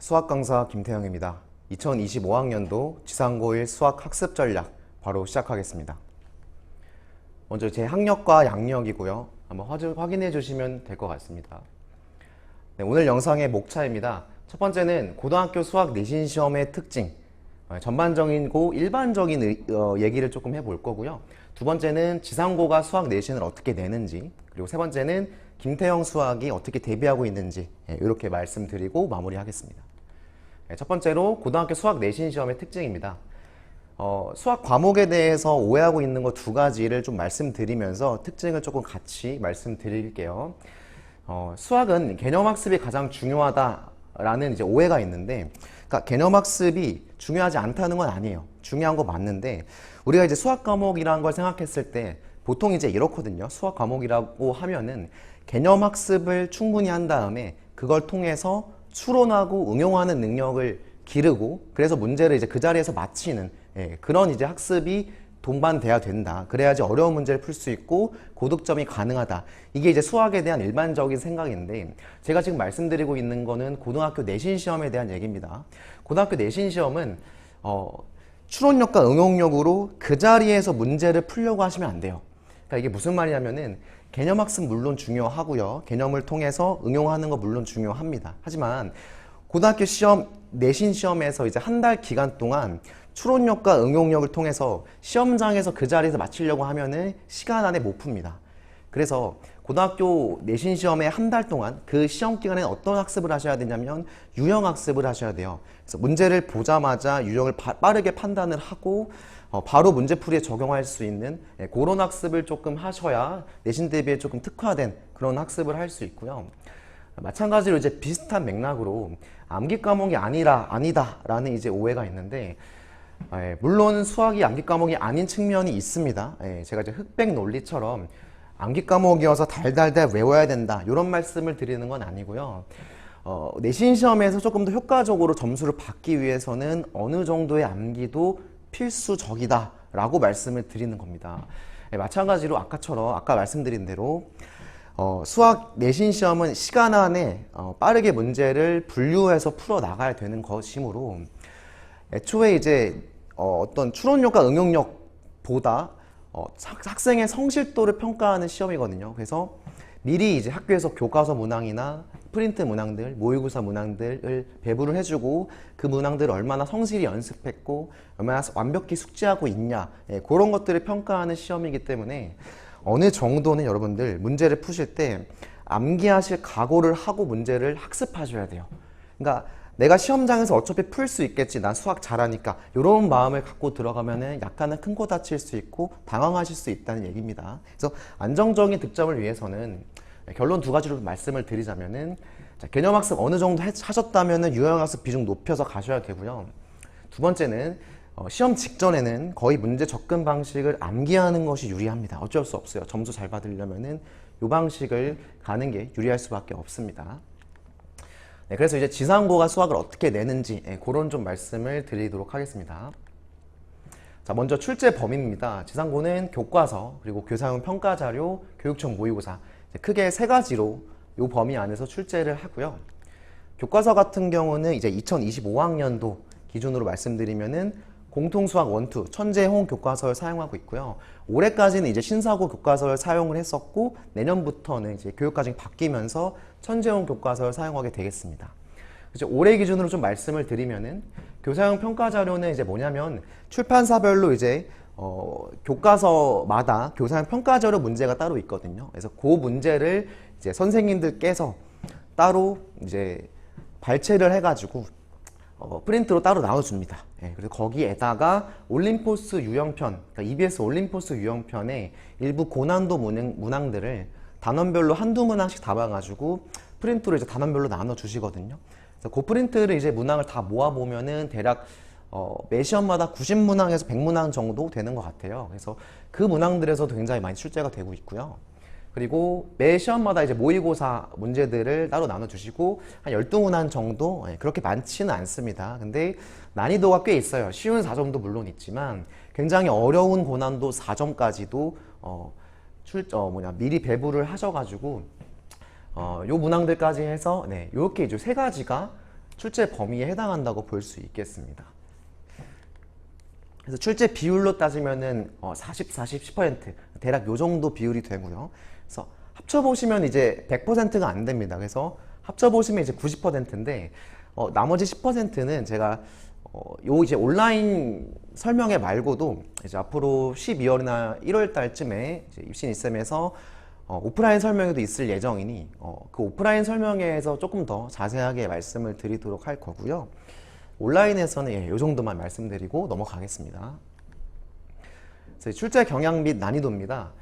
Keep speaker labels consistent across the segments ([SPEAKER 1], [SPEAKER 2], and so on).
[SPEAKER 1] 수학 강사 김태형입니다. 2025학년도 지상고1 수학 학습 전략 바로 시작하겠습니다. 먼저 제 학력과 양력이고요. 한번 확인해 주시면 될 것 같습니다. 네, 오늘 영상의 목차입니다. 첫 번째는 고등학교 수학 내신 시험의 특징, 전반적이고 일반적인 얘기를 조금 해볼 거고요. 두 번째는 지상고가 수학 내신을 어떻게 내는지, 그리고 세 번째는 김태형 수학이 어떻게 대비하고 있는지 이렇게 말씀드리고 마무리하겠습니다. 첫 번째로 고등학교 수학 내신 시험의 특징입니다. 수학 과목에 대해서 오해하고 있는 거 두 가지를 좀 말씀드리면서 특징을 조금 같이 말씀드릴게요. 수학은 개념학습이 가장 중요하다라는 이제 오해가 있는데, 그러니까 개념학습이 중요하지 않다는 건 아니에요. 중요한 거 맞는데, 우리가 이제 수학 과목이라는 걸 생각했을 때 보통 이제 이렇거든요. 수학 과목이라고 하면은 개념학습을 충분히 한 다음에 그걸 통해서 추론하고 응용하는 능력을 기르고, 그래서 문제를 이제 그 자리에서 마치는 그런 이제 학습이 동반돼야 된다. 그래야지 어려운 문제를 풀 수 있고 고득점이 가능하다. 이게 이제 수학에 대한 일반적인 생각인데, 제가 지금 말씀드리고 있는 거는 고등학교 내신 시험에 대한 얘기입니다. 고등학교 내신 시험은 추론력과 응용력으로 그 자리에서 문제를 풀려고 하시면 안 돼요. 그러니까 이게 무슨 말이냐면은 개념학습 물론 중요하고요. 개념을 통해서 응용하는 거 물론 중요합니다. 하지만 고등학교 시험, 내신 시험에서 이제 한 달 기간 동안 추론력과 응용력을 통해서 시험장에서 그 자리에서 마치려고 하면은 시간 안에 못 풉니다. 그래서 고등학교 내신 시험에 한 달 동안 그 시험 기간에 어떤 학습을 하셔야 되냐면 유형학습을 하셔야 돼요. 그래서 문제를 보자마자 유형을 빠르게 판단을 하고 바로 문제풀이에 적용할 수 있는 그런 학습을 조금 하셔야 내신 대비에 조금 특화된 그런 학습을 할 수 있고요. 마찬가지로 이제 비슷한 맥락으로 암기 과목이 아니다라는 이제 오해가 있는데, 물론 수학이 암기 과목이 아닌 측면이 있습니다. 제가 이제 흑백 논리처럼 암기 과목이어서 달달달 외워야 된다 이런 말씀을 드리는 건 아니고요. 내신 시험에서 조금 더 효과적으로 점수를 받기 위해서는 어느 정도의 암기도 필수적이다 라고 말씀을 드리는 겁니다. 마찬가지로 아까 말씀드린 대로 수학 내신 시험은 시간 안에 빠르게 문제를 분류해서 풀어 나가야 되는 것이므로, 애초에 이제 어떤 추론력과 응용력보다 학생의 성실도를 평가하는 시험이거든요. 그래서 미리 이제 학교에서 교과서 문항이나 프린트 문항들, 모의고사 문항들을 배부를 해주고 그 문항들을 얼마나 성실히 연습했고 얼마나 완벽히 숙지하고 있냐, 그런 것들을 평가하는 시험이기 때문에 어느 정도는 여러분들 문제를 푸실 때 암기하실 각오를 하고 문제를 학습하셔야 돼요. 그러니까 내가 시험장에서 어차피 풀 수 있겠지, 난 수학 잘하니까, 이런 마음을 갖고 들어가면은 약간은 큰 코 다칠 수 있고 당황하실 수 있다는 얘기입니다. 그래서 안정적인 득점을 위해서는 결론 두 가지로 말씀을 드리자면은, 개념학습 어느 정도 하셨다면은 유형학습 비중 높여서 가셔야 되고요. 두 번째는 시험 직전에는 거의 문제 접근 방식을 암기하는 것이 유리합니다. 어쩔 수 없어요. 점수 잘 받으려면은 이 방식을 가는 게 유리할 수밖에 없습니다. 네, 그래서 이제 지상고가 수학을 어떻게 내는지 그런 좀 말씀을 드리도록 하겠습니다. 자, 먼저 출제 범위입니다. 지상고는 교과서, 그리고 교사용 평가자료, 교육청 모의고사, 크게 세 가지로 이 범위 안에서 출제를 하고요. 교과서 같은 경우는 이제 2025학년도 기준으로 말씀드리면은 공통수학 1, 2, 천재홍 교과서를 사용하고 있고요. 올해까지는 이제 신사고 교과서를 사용을 했었고, 내년부터는 이제 교육과정이 바뀌면서 천재홍 교과서를 사용하게 되겠습니다. 이제 올해 기준으로 좀 말씀을 드리면은, 교사용 평가 자료는 이제 뭐냐면 출판사별로 이제 교과서마다 교사용 평가 자료 문제가 따로 있거든요. 그래서 그 문제를 이제 선생님들께서 따로 이제 발췌를 해가지고 프린트로 따로 나눠줍니다. 그래서 거기에다가 올림포스 유형편, 그러니까 EBS 올림포스 유형편의 일부 고난도 문항들을 단원별로 한두 문항씩 담아가지고 프린트로 이제 단원별로 나눠주시거든요. 그래서 그 프린트를 이제 문항을 다 모아보면은 대략 매 시험마다 90문항에서 100문항 정도 되는 것 같아요. 그래서 그 문항들에서도 굉장히 많이 출제가 되고 있고요. 그리고 매 시험마다 이제 모의고사 문제들을 따로 나눠주시고 한 12문항 정도, 그렇게 많지는 않습니다. 근데 난이도가 꽤 있어요. 쉬운 4점도 물론 있지만 굉장히 어려운 고난도 4점까지도 미리 배부를 하셔가지고 요 문항들까지 해서 이렇게 이제 세 가지가 출제 범위에 해당한다고 볼 수 있겠습니다. 그래서 출제 비율로 따지면은 40, 10% 대략 요 정도 비율이 되고요. 그래서 합쳐보시면 이제 100%가 안 됩니다. 그래서 합쳐보시면 이제 90%인데 나머지 10%는 제가 요 이제 온라인 설명회 말고도 이제 앞으로 12월이나 1월 달쯤에 이제 입신 이쌤에서 오프라인 설명회도 있을 예정이니 그 오프라인 설명회에서 조금 더 자세하게 말씀을 드리도록 할 거고요. 온라인에서는 이 정도만 말씀드리고 넘어가겠습니다. 그래서 출제 경향 및 난이도입니다.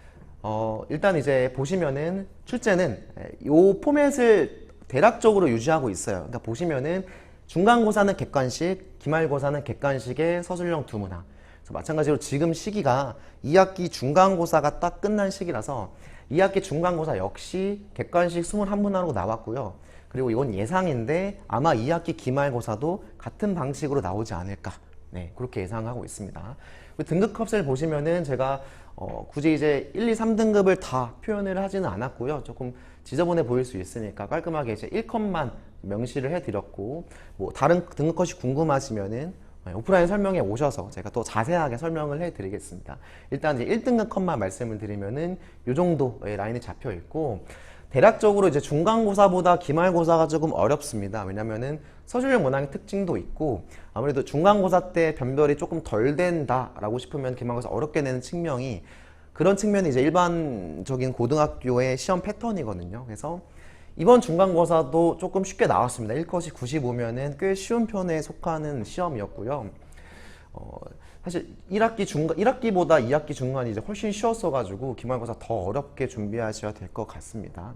[SPEAKER 1] 일단 이제 보시면은 출제는 이 포맷을 대략적으로 유지하고 있어요. 그러니까 보시면은 중간고사는 객관식, 기말고사는 객관식의 서술형 2문항. 그래서 마찬가지로 지금 시기가 2학기 중간고사가 딱 끝난 시기라서 2학기 중간고사 역시 객관식 21문항으로 나왔고요. 그리고 이건 예상인데 아마 2학기 기말고사도 같은 방식으로 나오지 않을까. 네, 그렇게 예상하고 있습니다. 등급컷을 보시면은 제가 굳이 이제 1, 2, 3등급을 다 표현을 하지는 않았고요. 조금 지저분해 보일 수 있으니까 깔끔하게 이제 1컷만 명시를 해드렸고, 뭐 다른 등급컷이 궁금하시면은 오프라인 설명에 오셔서 제가 또 자세하게 설명을 해드리겠습니다. 일단 이제 1등급 컷만 말씀을 드리면은 이 정도의 라인이 잡혀 있고, 대략적으로 이제 중간고사보다 기말고사가 조금 어렵습니다. 왜냐면은 서술형 문항의 특징도 있고, 아무래도 중간고사 때 변별이 조금 덜 된다라고 싶으면 기말고사 어렵게 내는 측면이, 그런 측면이 이제 일반적인 고등학교의 시험 패턴이거든요. 그래서 이번 중간고사도 조금 쉽게 나왔습니다. 1컷이 95면은 꽤 쉬운 편에 속하는 시험이었고요. 사실 1학기보다 2학기 중간이 이제 훨씬 쉬웠어가지고 기말고사 더 어렵게 준비하셔야 될 것 같습니다.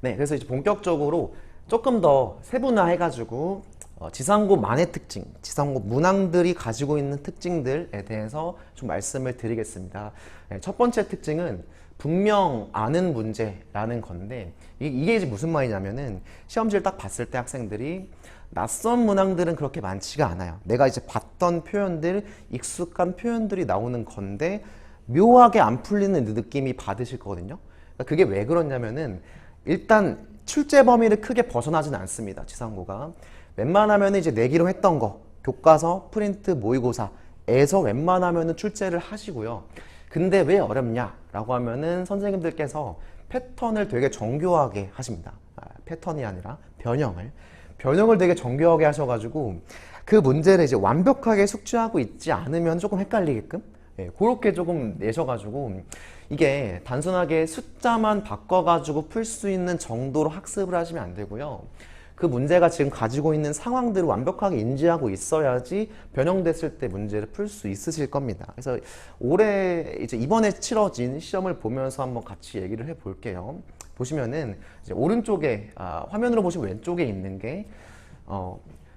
[SPEAKER 1] 네, 그래서 이제 본격적으로 조금 더 세분화해가지고 지상고만의 특징, 지상고 문항들이 가지고 있는 특징들에 대해서 좀 말씀을 드리겠습니다. 네, 첫 번째 특징은 분명 아는 문제라는 건데, 이게 이제 무슨 말이냐면은 시험지를 딱 봤을 때 학생들이 낯선 문항들은 그렇게 많지가 않아요. 내가 이제 봤던 표현들, 익숙한 표현들이 나오는 건데 묘하게 안 풀리는 느낌이 받으실 거거든요. 그러니까 그게 왜 그러냐면은 일단 출제 범위를 크게 벗어나진 않습니다. 지상고가 웬만하면 이제 내기로 했던 거, 교과서, 프린트, 모의고사에서 웬만하면 출제를 하시고요. 근데 왜 어렵냐라고 하면은 선생님들께서 패턴을 되게 정교하게 하십니다. 패턴이 아니라 변형을 되게 정교하게 하셔가지고 그 문제를 이제 완벽하게 숙지하고 있지 않으면 조금 헷갈리게끔 그렇게 조금 내셔가지고, 이게 단순하게 숫자만 바꿔가지고 풀 수 있는 정도로 학습을 하시면 안 되고요. 그 문제가 지금 가지고 있는 상황들을 완벽하게 인지하고 있어야지 변형됐을 때 문제를 풀 수 있으실 겁니다. 그래서 올해 이제 이번에 치러진 시험을 보면서 한번 같이 얘기를 해 볼게요. 보시면은 이제 오른쪽에 화면으로 보시면 왼쪽에 있는 게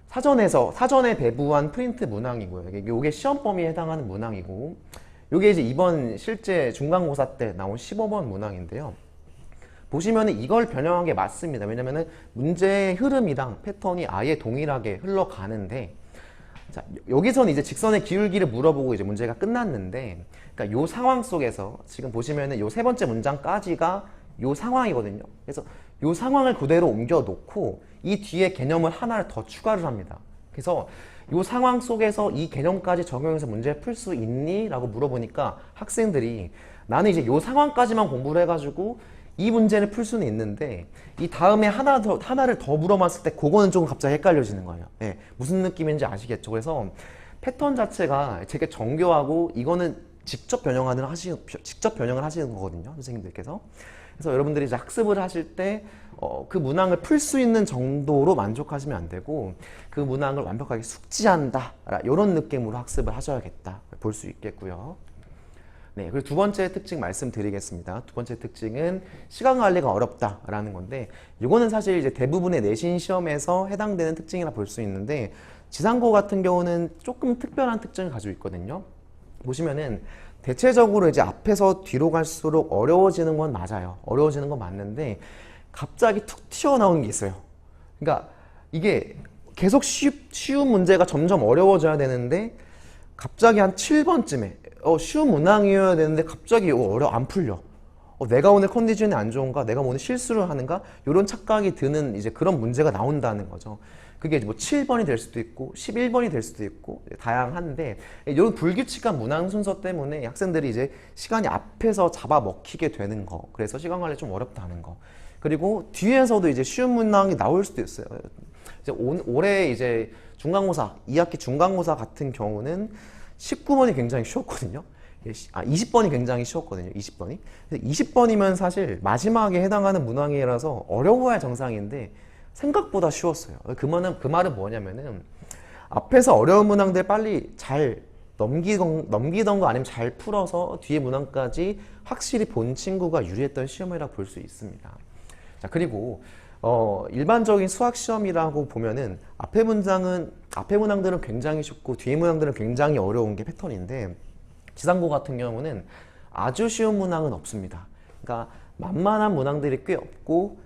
[SPEAKER 1] 사전에 배부한 프린트 문항이고요. 이게 시험 범위에 해당하는 문항이고, 이게 이제 이번 실제 중간고사 때 나온 15번 문항인데요. 보시면은 이걸 변형한 게 맞습니다. 왜냐면은 문제의 흐름이랑 패턴이 아예 동일하게 흘러가는데, 자, 여기서는 이제 직선의 기울기를 물어보고 이제 문제가 끝났는데, 그러니까 요 상황 속에서 지금 보시면은 요 세 번째 문장까지가 요 상황이거든요. 그래서 요 상황을 그대로 옮겨 놓고 이 뒤에 개념을 하나를 더 추가를 합니다. 그래서 요 상황 속에서 이 개념까지 적용해서 문제 풀 수 있니? 라고 물어보니까 학생들이 나는 이제 요 상황까지만 공부를 해가지고 이 문제를 풀 수는 있는데 이 다음에 하나를 더 물어봤을 때 그거는 조금 갑자기 헷갈려지는 거예요. 네, 무슨 느낌인지 아시겠죠? 그래서 패턴 자체가 되게 정교하고 이거는 직접 변형을 하시는 거거든요, 선생님들께서. 그래서 여러분들이 이제 학습을 하실 때 그 문항을 풀 수 있는 정도로 만족하시면 안 되고 그 문항을 완벽하게 숙지한다, 이런 느낌으로 학습을 하셔야겠다 볼 수 있겠고요. 네, 그리고 두 번째 특징 말씀드리겠습니다. 두 번째 특징은 시간 관리가 어렵다라는 건데, 이거는 사실 이제 대부분의 내신 시험에서 해당되는 특징이라 볼 수 있는데, 지상고 같은 경우는 조금 특별한 특징을 가지고 있거든요. 보시면은 대체적으로 이제 앞에서 뒤로 갈수록 어려워지는 건 맞아요. 어려워지는 건 맞는데 갑자기 툭 튀어나오는 게 있어요. 그러니까 이게 계속 쉬운 문제가 점점 어려워져야 되는데 갑자기 한 7번쯤에 쉬운 문항이어야 되는데 갑자기 안 풀려. 내가 오늘 컨디션이 안 좋은가? 내가 오늘 실수를 하는가? 이런 착각이 드는 이제 그런 문제가 나온다는 거죠. 그게 뭐 7번이 될 수도 있고 11번이 될 수도 있고 다양한데 이런 불규칙한 문항 순서 때문에 학생들이 이제 시간이 앞에서 잡아먹히게 되는 거. 그래서 시간 관리 좀 어렵다는 거. 그리고 뒤에서도 이제 쉬운 문항이 나올 수도 있어요. 이제 올해 이제 중간고사, 2학기 중간고사 같은 경우는 19번이 굉장히 쉬웠거든요. 20번이 굉장히 쉬웠거든요. 20번이. 20번이면 사실 마지막에 해당하는 문항이라서 어려워야 정상인데 생각보다 쉬웠어요. 그 말은 뭐냐면은 앞에서 어려운 문항들 빨리 잘 넘기던 거 아니면 잘 풀어서 뒤에 문항까지 확실히 본 친구가 유리했던 시험이라고 볼 수 있습니다. 자, 그리고 일반적인 수학 시험이라고 보면은 앞에 문항들은 굉장히 쉽고 뒤에 문항들은 굉장히 어려운 게 패턴인데 지상고 같은 경우는 아주 쉬운 문항은 없습니다. 그러니까 만만한 문항들이 꽤 없고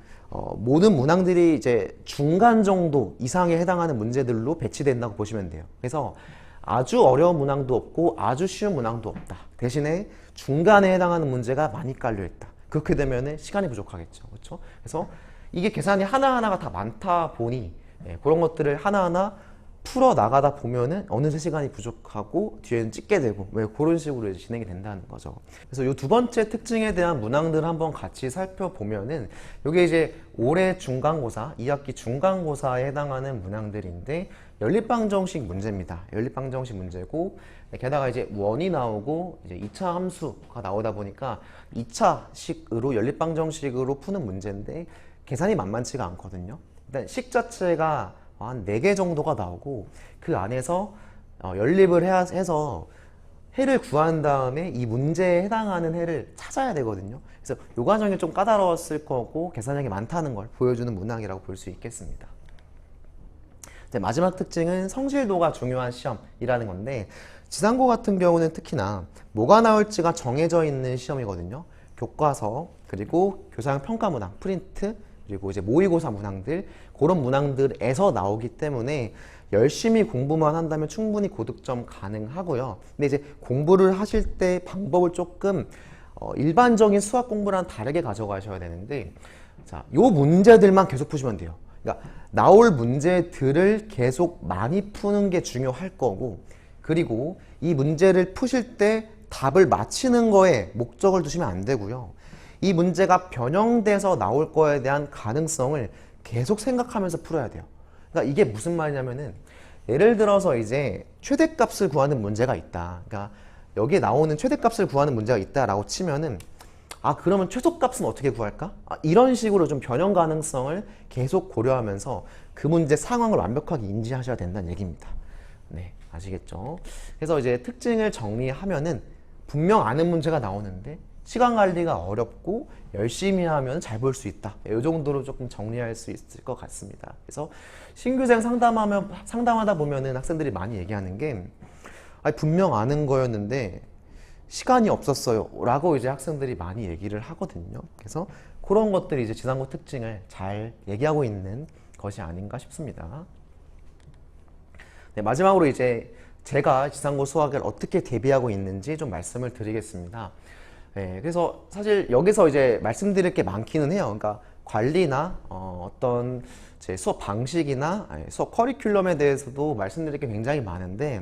[SPEAKER 1] 모든 문항들이 이제 중간 정도 이상에 해당하는 문제들로 배치된다고 보시면 돼요. 그래서 아주 어려운 문항도 없고 아주 쉬운 문항도 없다. 대신에 중간에 해당하는 문제가 많이 깔려 있다. 그렇게 되면 시간이 부족하겠죠. 그렇죠? 그래서 이게 계산이 하나하나가 다 많다 보니 그런 것들을 하나하나 풀어 나가다 보면은 어느새 시간이 부족하고 뒤에는 찍게 되고 왜 그런 식으로 이제 진행이 된다는 거죠. 그래서 이 두 번째 특징에 대한 문항들을 한번 같이 살펴보면은 이게 이제 올해 중간고사, 2학기 중간고사에 해당하는 문항들인데 연립방정식 문제입니다. 연립방정식 문제고 게다가 이제 원이 나오고 이제 2차 함수가 나오다 보니까 2차식으로 연립방정식으로 푸는 문제인데 계산이 만만치가 않거든요. 일단 식 자체가 한 4개 정도가 나오고 그 안에서 연립을 해서 해를 구한 다음에 이 문제에 해당하는 해를 찾아야 되거든요. 그래서 이 과정이 좀 까다로웠을 거고 계산량이 많다는 걸 보여주는 문항이라고 볼 수 있겠습니다. 마지막 특징은 성실도가 중요한 시험이라는 건데 지상고 같은 경우는 특히나 뭐가 나올지가 정해져 있는 시험이거든요. 교과서, 그리고 교사형 평가 문항, 프린트, 그리고 이제 모의고사 문항들, 그런 문항들에서 나오기 때문에 열심히 공부만 한다면 충분히 고득점 가능하고요. 근데 이제 공부를 하실 때 방법을 조금 일반적인 수학 공부랑 다르게 가져가셔야 되는데, 자, 요 문제들만 계속 푸시면 돼요. 그러니까 나올 문제들을 계속 많이 푸는 게 중요할 거고, 그리고 이 문제를 푸실 때 답을 맞히는 거에 목적을 두시면 안 되고요. 이 문제가 변형돼서 나올 거에 대한 가능성을 계속 생각하면서 풀어야 돼요. 그러니까 이게 무슨 말이냐면은 예를 들어서 이제 최대값을 구하는 문제가 있다. 그러니까 여기에 나오는 최대값을 구하는 문제가 있다라고 치면은 그러면 최소값은 어떻게 구할까? 이런 식으로 좀 변형 가능성을 계속 고려하면서 그 문제 상황을 완벽하게 인지하셔야 된다는 얘기입니다. 네, 아시겠죠? 그래서 이제 특징을 정리하면은 분명 아는 문제가 나오는데 시간 관리가 어렵고 열심히 하면 잘 볼 수 있다. 이 정도로 조금 정리할 수 있을 것 같습니다. 그래서 신규생 상담하다 보면은 학생들이 많이 얘기하는 게 분명 아는 거였는데 시간이 없었어요 라고 이제 학생들이 많이 얘기를 하거든요. 그래서 그런 것들이 이제 지상고 특징을 잘 얘기하고 있는 것이 아닌가 싶습니다. 네, 마지막으로 이제 제가 지상고 수학을 어떻게 대비하고 있는지 좀 말씀을 드리겠습니다. 네, 그래서 사실 여기서 이제 말씀드릴 게 많기는 해요. 그러니까 관리나 어떤 제 수업 방식이나 수업 커리큘럼에 대해서도 말씀드릴 게 굉장히 많은데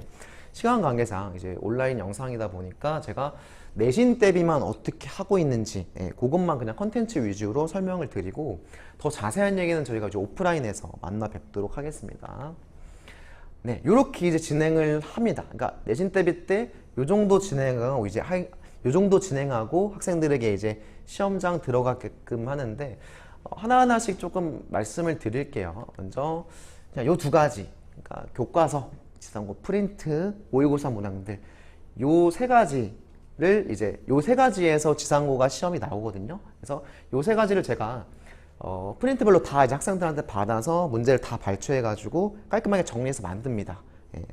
[SPEAKER 1] 시간 관계상 이제 온라인 영상이다 보니까 제가 내신 대비만 어떻게 하고 있는지 그것만 그냥 컨텐츠 위주로 설명을 드리고 더 자세한 얘기는 저희가 이제 오프라인에서 만나 뵙도록 하겠습니다. 네, 이렇게 이제 진행을 합니다. 그러니까 내신 대비 때 요 정도 진행하고 이제 요 정도 진행하고 학생들에게 이제 시험장 들어가게끔 하는데 하나하나씩 조금 말씀을 드릴게요. 먼저 그냥 요 두 가지, 그러니까 교과서, 지상고 프린트, 모의고사 문항들 요 세 가지를 이제 요 세 가지에서 지상고가 시험이 나오거든요. 그래서 요 세 가지를 제가 프린트별로 다 이제 학생들한테 받아서 문제를 다 발췌해가지고 깔끔하게 정리해서 만듭니다.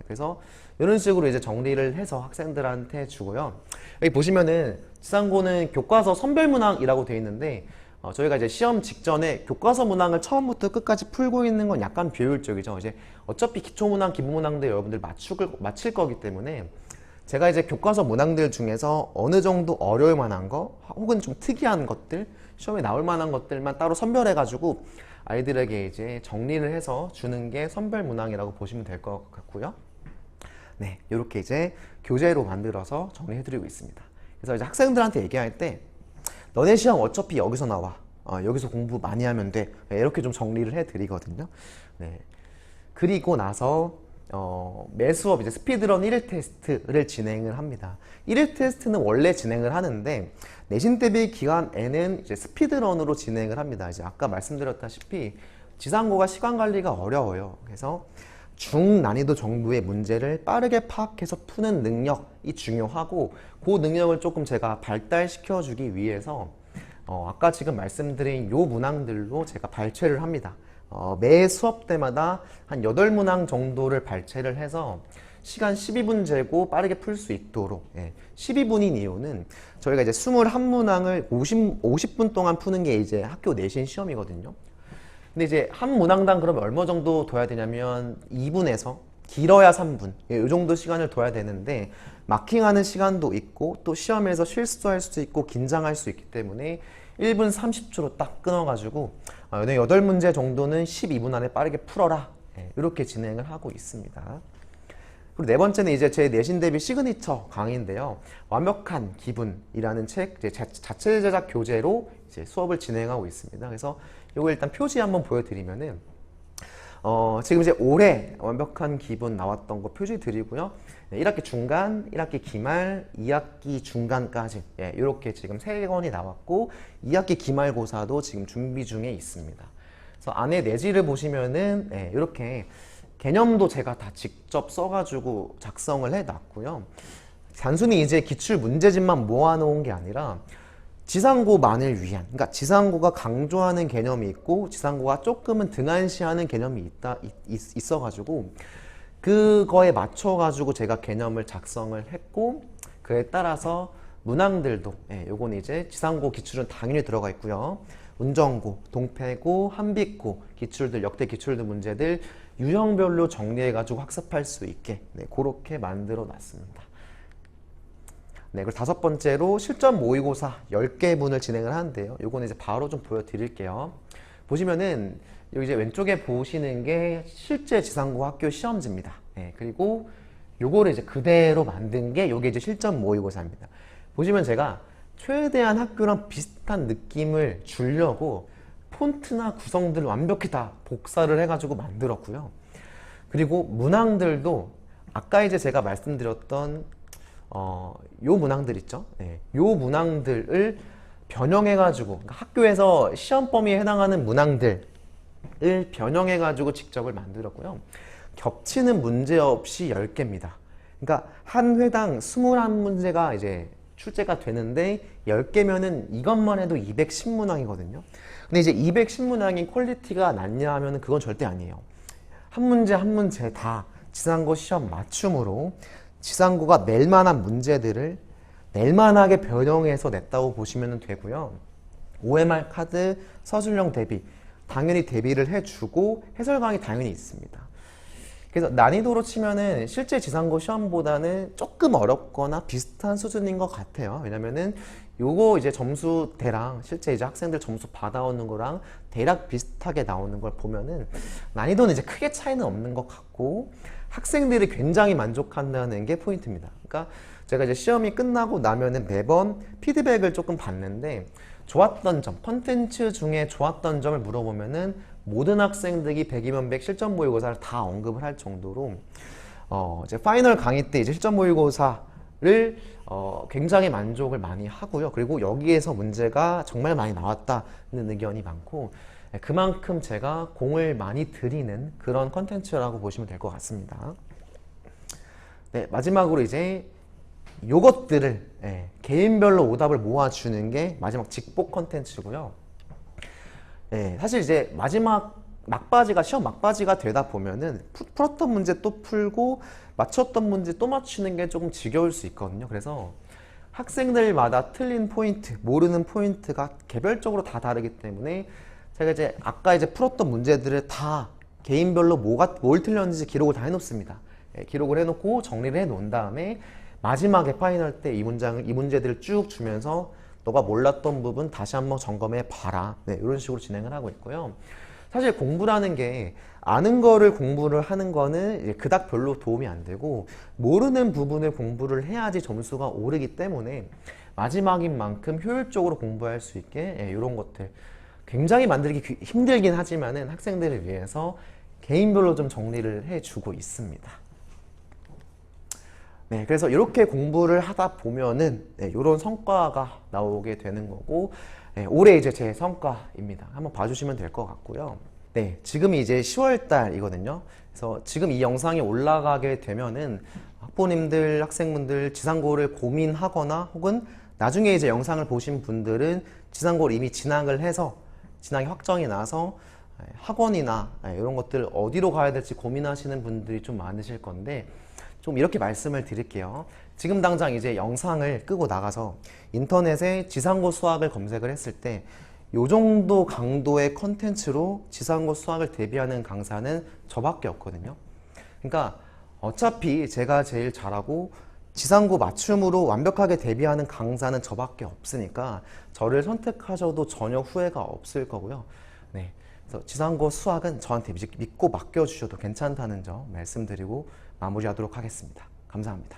[SPEAKER 1] 그래서 이런 식으로 이제 정리를 해서 학생들한테 주고요. 여기 보시면은 지상고는 교과서 선별 문항이라고 되어 있는데 저희가 이제 시험 직전에 교과서 문항을 처음부터 끝까지 풀고 있는 건 약간 비효율적이죠. 이제 어차피 기초 문항, 기본 문항들 여러분들 맞힐 거기 때문에 제가 이제 교과서 문항들 중에서 어느 정도 어려울 만한 거 혹은 좀 특이한 것들, 시험에 나올 만한 것들만 따로 선별해가지고 아이들에게 이제 정리를 해서 주는 게 선별 문항이라고 보시면 될 것 같고요. 네, 이렇게 이제 교재로 만들어서 정리해드리고 있습니다. 그래서 이제 학생들한테 얘기할 때 너네 시험 어차피 여기서 나와. 여기서 공부 많이 하면 돼. 네, 이렇게 좀 정리를 해드리거든요. 네. 그리고 나서 매 수업 이제 스피드런 1일 테스트를 진행을 합니다. 1일 테스트는 원래 진행을 하는데 내신 대비 기간에는 이제 스피드런으로 진행을 합니다. 이제 아까 말씀드렸다시피 지상고가 시간 관리가 어려워요. 그래서 중난이도 정도의 문제를 빠르게 파악해서 푸는 능력이 중요하고 그 능력을 조금 제가 발달시켜 주기 위해서 아까 지금 말씀드린 요 문항들로 제가 발췌를 합니다. 매 수업 때마다 한 8문항 정도를 발췌를 해서 시간 12분 재고 빠르게 풀 수 있도록 12분인 이유는 저희가 이제 21문항을 50분 동안 푸는 게 이제 학교 내신 시험이거든요. 근데 이제 한 문항당 그러면 얼마 정도 둬야 되냐면 2분에서 길어야 3분 이 정도 시간을 둬야 되는데 마킹하는 시간도 있고 또 시험에서 실수할 수도 있고 긴장할 수 있기 때문에 1분 30초로 딱 끊어가지고 8문제 정도는 12분 안에 빠르게 풀어라 이렇게 진행을 하고 있습니다. 그리고 네 번째는 이제 제 내신 대비 시그니처 강의인데요. 완벽한 기분이라는 책 자체 제작 교재로 이제 수업을 진행하고 있습니다. 그래서 이거 일단 표지 한번 보여드리면은 지금 이제 올해 완벽한 기분 나왔던 거 표지 드리고요. 1학기 중간, 1학기 기말, 2학기 중간까지 이렇게 지금 3권이 나왔고 2학기 기말고사도 지금 준비 중에 있습니다. 그래서 안에 내지를 보시면은 이렇게 개념도 제가 다 직접 써가지고 작성을 해놨고요. 단순히 이제 기출 문제집만 모아놓은 게 아니라 지상고만을 위한, 그러니까 지상고가 강조하는 개념이 있고 지상고가 조금은 등한시하는 개념이 있어가지고 그거에 맞춰가지고 제가 개념을 작성을 했고 그에 따라서 문항들도 요건 이제 지상고 기출은 당연히 들어가 있고요. 운전고, 동패고, 한빛고 기출들, 역대 기출들 문제들 유형별로 정리해가지고 학습할 수 있게 그렇게 만들어 놨습니다. 네, 그리고 5번째로 실전 모의고사 10개분을 진행을 하는데요. 요거는 이제 바로 좀 보여드릴게요. 보시면은 여기 이제 왼쪽에 보시는 게 실제 지상고 학교 시험지입니다. 그리고 요거를 이제 그대로 만든 게 요게 이제 실전 모의고사입니다. 보시면 제가 최대한 학교랑 비슷한 느낌을 주려고 폰트나 구성들을 완벽히 다 복사를 해가지고 만들었고요. 그리고 문항들도 아까 이제 제가 말씀드렸던 요 문항들 있죠? 요 문항들을 변형해가지고 그러니까 학교에서 시험 범위에 해당하는 문항들을 변형해가지고 직접을 만들었고요. 겹치는 문제 없이 10개입니다. 그러니까 한 회당 21문제가 이제 출제가 되는데 10개면은 이것만 해도 210문항이거든요. 근데 이제 210문항이 퀄리티가 낮냐 하면 그건 절대 아니에요. 한 문제 한 문제 다 지상고 시험 맞춤으로 지상고가 낼 만한 문제들을 낼만하게 변형해서 냈다고 보시면 되고요. OMR 카드, 서술형 대비 당연히 대비를 해주고 해설 강의 당연히 있습니다. 그래서 난이도로 치면은 실제 지상고 시험보다는 조금 어렵거나 비슷한 수준인 것 같아요. 왜냐면은 요거 이제 점수대랑 실제 이제 학생들 점수 받아오는 거랑 대략 비슷하게 나오는 걸 보면은 난이도는 이제 크게 차이는 없는 것 같고 학생들이 굉장히 만족한다는 게 포인트입니다. 그러니까 제가 이제 시험이 끝나고 나면은 매번 피드백을 조금 받는데 좋았던 점, 컨텐츠 중에 좋았던 점을 물어보면은 모든 학생들이 100이면 100 실전 모의고사를 다 언급을 할 정도로 이제 파이널 강의 때 이제 실전 모의고사를 굉장히 만족을 많이 하고요. 그리고 여기에서 문제가 정말 많이 나왔다는 의견이 많고 그만큼 제가 공을 많이 들이는 그런 컨텐츠라고 보시면 될 것 같습니다. 네, 마지막으로 이제 요것들을 개인별로 오답을 모아주는 게 마지막 직복 컨텐츠고요. 사실 이제 마지막 막바지가 시험 막바지가 되다 보면은 풀었던 문제 또 풀고 맞췄던 문제 또 맞추는 게 조금 지겨울 수 있거든요. 그래서 학생들마다 틀린 포인트, 모르는 포인트가 개별적으로 다 다르기 때문에 제가 이제 아까 이제 풀었던 문제들을 다 개인별로 뭘 틀렸는지 기록을 다 해놓습니다. 기록을 해놓고 정리를 해놓은 다음에 마지막에 파이널 때 이 문제들을 쭉 주면서 너가 몰랐던 부분 다시 한번 점검해 봐라. 네, 이런 식으로 진행을 하고 있고요. 사실 공부라는 게 아는 거를 공부를 하는 거는 이제 그닥 별로 도움이 안 되고 모르는 부분을 공부를 해야지 점수가 오르기 때문에 마지막인 만큼 효율적으로 공부할 수 있게 이런 것들 굉장히 만들기 힘들긴 하지만은 학생들을 위해서 개인별로 좀 정리를 해주고 있습니다. 네, 그래서 이렇게 공부를 하다 보면은 이런 성과가 나오게 되는 거고 올해 이제 제 성과입니다. 한번 봐주시면 될 것 같고요. 네, 지금이 이제 10월 달이거든요. 그래서 지금 이 영상이 올라가게 되면은 학부모님들, 학생분들 지상고를 고민하거나 혹은 나중에 이제 영상을 보신 분들은 지상고를 이미 진학을 해서 진학이 확정이 나서 학원이나 이런 것들 어디로 가야 될지 고민하시는 분들이 좀 많으실 건데 좀 이렇게 말씀을 드릴게요. 지금 당장 이제 영상을 끄고 나가서 인터넷에 지상고 수학을 검색을 했을 때 요 정도 강도의 컨텐츠로 지상고 수학을 대비하는 강사는 저밖에 없거든요. 그러니까 어차피 제가 제일 잘하고 지상고 맞춤으로 완벽하게 대비하는 강사는 저밖에 없으니까 저를 선택하셔도 전혀 후회가 없을 거고요. 네, 그래서 지상고 수학은 저한테 믿고 맡겨주셔도 괜찮다는 점 말씀드리고 마무리하도록 하겠습니다. 감사합니다.